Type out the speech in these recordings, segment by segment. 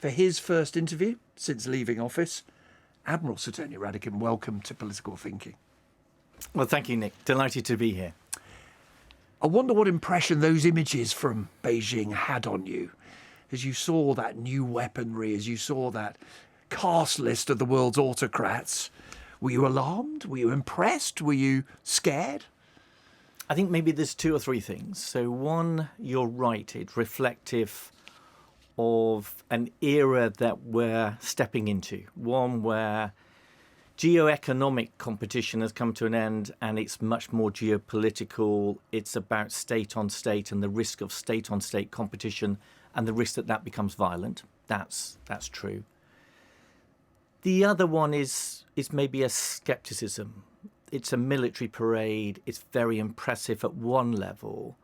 for his first interview since leaving office. Admiral Sir Tony Radakin, welcome to Political Thinking. Well, thank you, Nick. Delighted to be here. I wonder what impression those images from Beijing had on you as you saw that new weaponry, as you saw that cast list of the world's autocrats. Were you alarmed? Were you impressed? Were you scared? I think maybe there's two or three things. So one, you're right, it's reflective of an era that we're stepping into, one where geoeconomic competition has come to an end and it's much more geopolitical. It's about state on state and the risk of state on state competition and the risk that that becomes violent. That's true. The other one is maybe a skepticism. It's a military parade. It's very impressive at one level.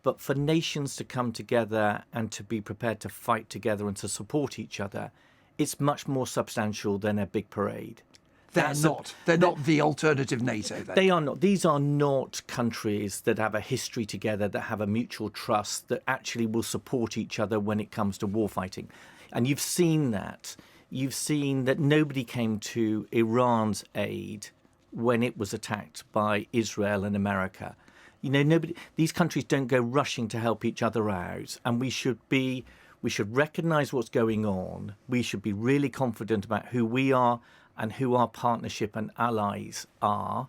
But for nations to come together and to be prepared to fight together and to support each other, it's much more substantial than a big parade. They're not the alternative NATO, then. They are not. These are not countries that have a history together, that have a mutual trust, that actually will support each other when it comes to warfighting. And you've seen that. You've seen that nobody came to Iran's aid when it was attacked by Israel and America. You know, these countries don't go rushing to help each other out. And we should recognize what's going on. We should be really confident about who we are and who our partnership and allies are.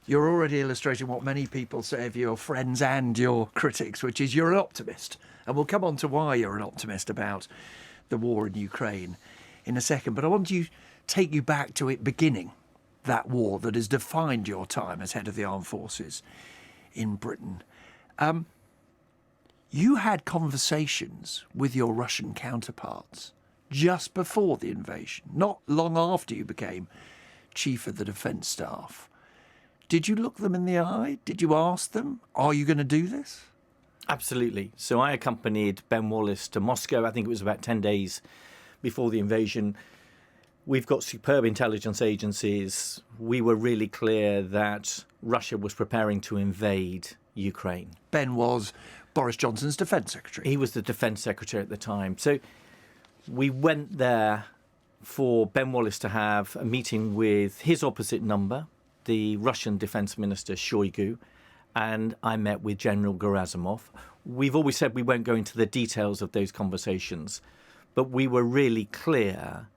You're already illustrating what many people say of your friends and your critics, which is you're an optimist. And we'll come on to why you're an optimist about the war in Ukraine in a second. But I want to take you back to it beginning, that war that has defined your time as head of the armed forces in Britain. You had conversations with your Russian counterparts just before the invasion, not long after you became Chief of the Defence Staff. Did you look them in the eye? Did you ask them, are you going to do this? Absolutely. So I accompanied Ben Wallace to Moscow. I think it was about 10 days before the invasion. We've got superb intelligence agencies. We were really clear that Russia was preparing to invade Ukraine. Ben was Boris Johnson's Defence Secretary. He was the Defence Secretary at the time. So we went there for Ben Wallace to have a meeting with his opposite number, the Russian Defence Minister Shoigu, and I met with General Gerasimov. We've always said we won't go into the details of those conversations, but we were really clear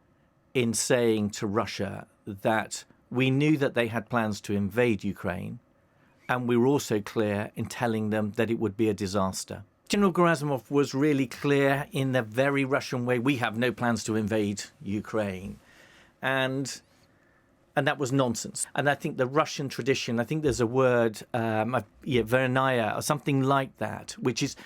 in saying to Russia that we knew that they had plans to invade Ukraine, and we were also clear in telling them that it would be a disaster. General Gerasimov was really clear in the very Russian way, we have no plans to invade Ukraine. And that was nonsense. And I think the Russian tradition, I think there's a word, Vernaya or something like that, which is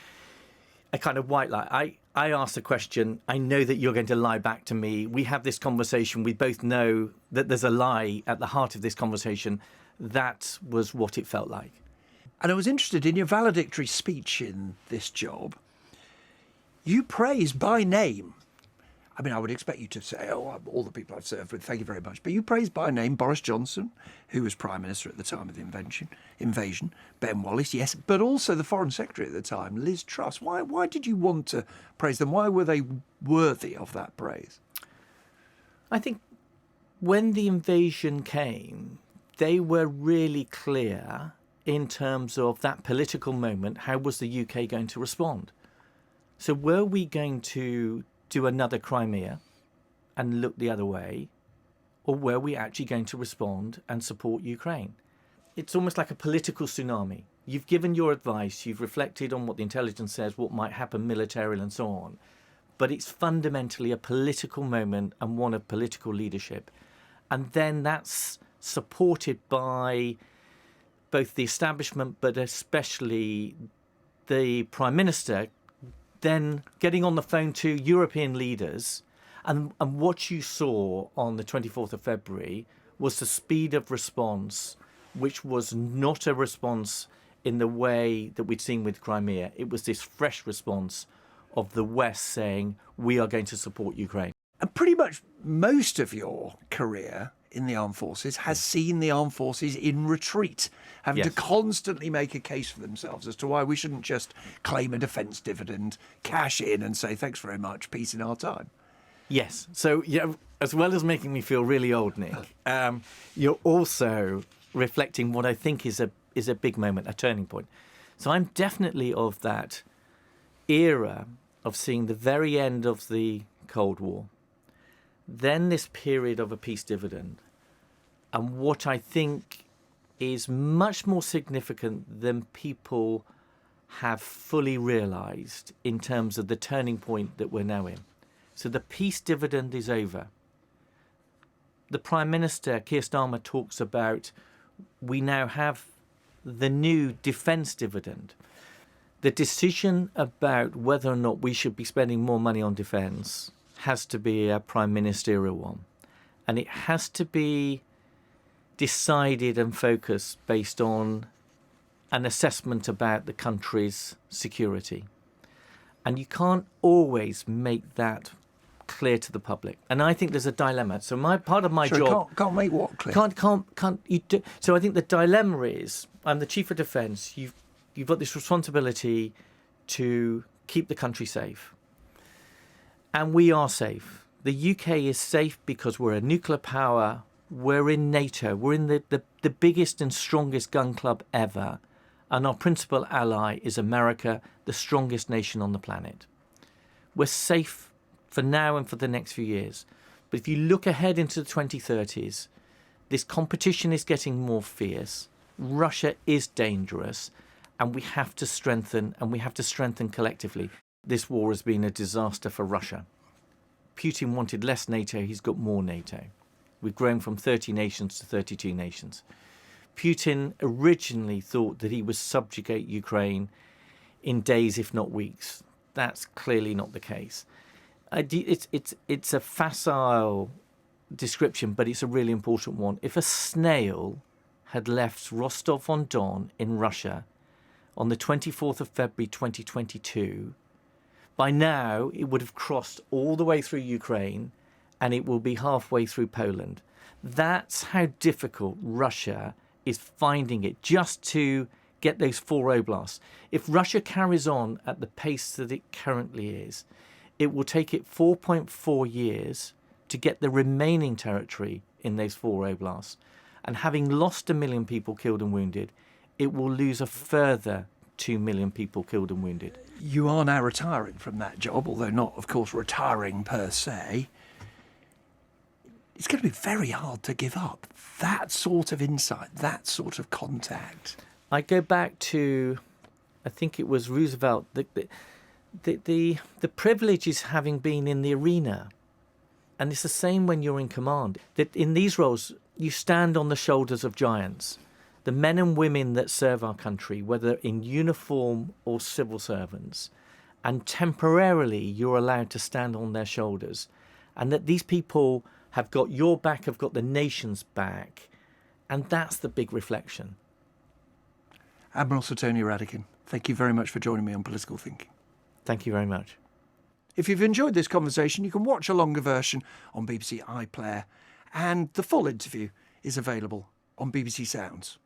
a kind of white lie. I asked a question. I know that you're going to lie back to me. We have this conversation. We both know that there's a lie at the heart of this conversation. That was what it felt like. And I was interested in your valedictory speech in this job. You praised by name. I mean, I would expect you to say, oh, all the people I've served with, thank you very much. But you praised by name Boris Johnson, who was Prime Minister at the time of the invasion, Ben Wallace, yes, but also the Foreign Secretary at the time, Liz Truss. Why did you want to praise them? Why were they worthy of that praise? I think when the invasion came, they were really clear in terms of that political moment. How was the UK going to respond? So were we going to do another Crimea and look the other way, or were we actually going to respond and support Ukraine? It's almost like a political tsunami. You've given your advice, you've reflected on what the intelligence says, what might happen militarily and so on, but it's fundamentally a political moment and one of political leadership. And then that's supported by both the establishment, but especially the Prime Minister, then getting on the phone to European leaders. And what you saw on the 24th of February was the speed of response, which was not a response in the way that we'd seen with Crimea. It was this fresh response of the West saying, we are going to support Ukraine. And pretty much most of your career in the armed forces has seen the armed forces in retreat, having to constantly make a case for themselves as to why we shouldn't just claim a defence dividend, cash in and say, thanks very much, peace in our time. Yes. So, yeah, as well as making me feel really old, Nick, you're also reflecting what I think is a big moment, a turning point. So I'm definitely of that era of seeing the very end of the Cold War, then this period of a peace dividend, and what I think is much more significant than people have fully realised in terms of the turning point that we're now in. So the peace dividend is over. The Prime Minister, Keir Starmer, talks about we now have the new defence dividend. The decision about whether or not we should be spending more money on defence has to be a prime ministerial one. And it has to be decided and focused based on an assessment about the country's security. And you can't always make that clear to the public. And I think there's a dilemma. So part of my job... Can't make what clear? Can't you do, so I think the dilemma is, I'm the Chief of Defence, you've got this responsibility to keep the country safe. And we are safe. The UK is safe because we're a nuclear power. We're in NATO. We're in the biggest and strongest gun club ever. And our principal ally is America, the strongest nation on the planet. We're safe for now and for the next few years. But if you look ahead into the 2030s, this competition is getting more fierce. Russia is dangerous. And we have to strengthen, and we have to strengthen collectively. This war has been a disaster for Russia. Putin wanted less NATO, he's got more NATO. We've grown from 30 nations to 32 nations. Putin originally thought that he would subjugate Ukraine in days, if not weeks. That's clearly not the case. It's a facile description, but it's a really important one. If a snail had left Rostov-on-Don in Russia on the 24th of February 2022, by now it would have crossed all the way through Ukraine and it will be halfway through Poland. That's how difficult Russia is finding it just to get those 4 oblasts. If Russia carries on at the pace that it currently is, it will take it 4.4 years to get the remaining territory in those 4 oblasts. And having lost 1 million people killed and wounded, it will lose a further 2 million people killed and wounded. You are now retiring from that job, although not, of course, retiring per se. It's going to be very hard to give up that sort of insight, that sort of contact. I go back to, I think it was Roosevelt, the privilege is having been in the arena. And it's the same when you're in command. That in these roles, you stand on the shoulders of giants. The men and women that serve our country, whether in uniform or civil servants, and temporarily you're allowed to stand on their shoulders. And that these people have got your back, have got the nation's back. And that's the big reflection. Admiral Sir Tony Radakin, thank you very much for joining me on Political Thinking. Thank you very much. If you've enjoyed this conversation, you can watch a longer version on BBC iPlayer, and the full interview is available on BBC Sounds.